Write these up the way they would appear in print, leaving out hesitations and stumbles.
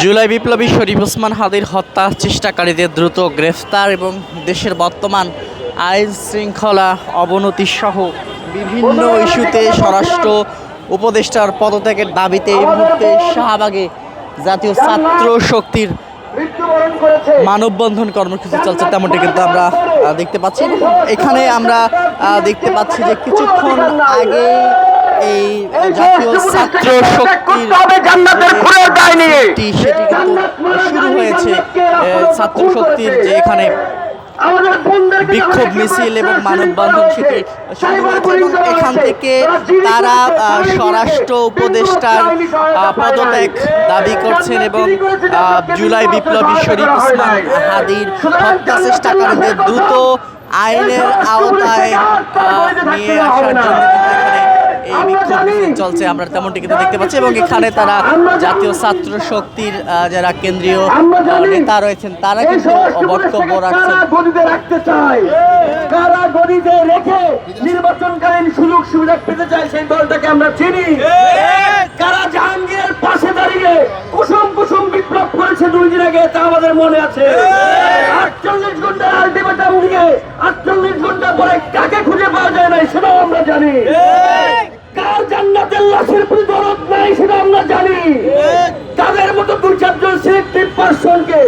জুলাই বিপ্লবী শরীফ ওসমান হাদির হত্যা চেষ্টাকারীদের দ্রুত গ্রেফতার এবং দেশের বর্তমান আইন শৃঙ্খলা অবনতি সহ বিভিন্ন ইস্যুতে স্বরাষ্ট্র উপদেষ্টার পদত্যাগের দাবিতে এই মুহূর্তে শাহবাগে জাতীয় ছাত্র শক্তির মানববন্ধন কর্মসূচি চলছে, তেমনটি কিন্তু আমরা দেখতে পাচ্ছি। এখানে আমরা দেখতে পাচ্ছি যে কিছুক্ষণ আগে এই জাতীয় ছাত্র শক্তির সেটি কিন্তু শুরু হয়েছে। ছাত্র শক্তির যে এখানে বিক্ষোভ মিছিল এবং মানববন্ধন সেটি শুরু হয়েছে এবং এখান থেকে তারা স্বরাষ্ট্র উপদেষ্টার পদত্যাগ দাবি করছেন এবং জুলাই বিপ্লবী শরীফ ওসমান হাদির হত্যা চেষ্টাকারীদের দ্রুত আইনের আওতায় নিয়ে আসার জন্য এই বিক্ষোভ মিছিল চলছে, আমরা তেমনটি কিন্তু দেখতে পাচ্ছি। এবং এখানে তারা জাতীয় ছাত্র শক্তির যারা কেন্দ্রীয় নেতা রয়েছেন তারা কিন্তু বক্তব্য রাখছেন। কারা গদিতে রেখে নির্বাচনকালীন সুযোগ সুবিধা পেতে চায় সেই দলটাকে আমরা চিনি। কারা জাহাঙ্গীরের পাশে দাঁড়িয়ে কুসুম কুসুম বিপ্লব করেছে 2 দিন আগে, তা আমাদের মনে আছে। 48 ঘন্টার আলটিমেটাম দিয়ে 48 ঘন্টা পরে কাকে খুঁজে পাওয়া যায় না সেটাও আমরা জানি। কার জান্নাতের লাশের প্রতি দরদ নাই সেটা আমরা জানি। তাদের মতো 2-4 জন সিলেক্টিভ পারসনকে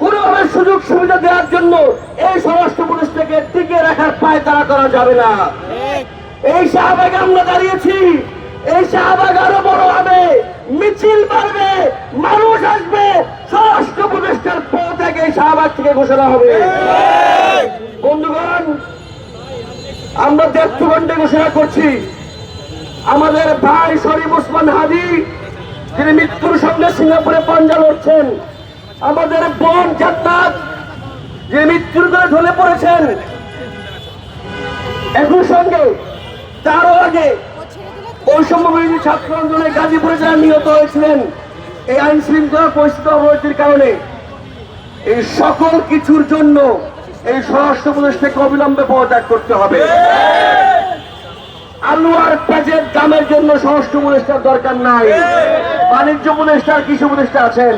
কোনোভাবে সুযোগ সুবিধা দেওয়ার জন্য এই স্বরাষ্ট্র উপদেষ্টাকে টিকে রাখার পায় তারা করা যাবে না। এই শাহবাগে আমরা দাঁড়িয়েছি, এই শাহবাগ আরো বড় হবে, মিছিল বাড়বে, মানুষ আসবে, স্বরাষ্ট্র উপদেষ্টার পদত্যাগ এই শাহবাগ থেকে ঘোষণা হবে। বন্ধুগণ, আমরা 1.5 ঘন্টা ঘোষণা করছি আমাদের ভাই শরীফ ওসমান হাদি যিনি মৃত্যুর সঙ্গে সিঙ্গাপুরে পাঞ্জা লড়ছেন, আমাদের বোন জান্নাত যে মৃত্যুর করে ঢলে পড়েছেন, একই সঙ্গে তারও আগে বৈষম্য বিরোধী ছাত্র আন্দোলনে গাজীপুরে যারা নিহত হয়েছিলেন এই আইন শৃঙ্খলা পরিস্থিতি অবনতির কারণে, এই সকল কিছুর জন্য এই স্বরাষ্ট্র উপদেষ্টাকে অবিলম্বে পদত্যাগ করতে হবে। আলু আর পেঁয়াজের দামের জন্য স্বরাষ্ট্র উপদেষ্টার দরকার নাই, বাণিজ্য উপদেষ্টা আর কৃষি উপদেষ্টা আছেন।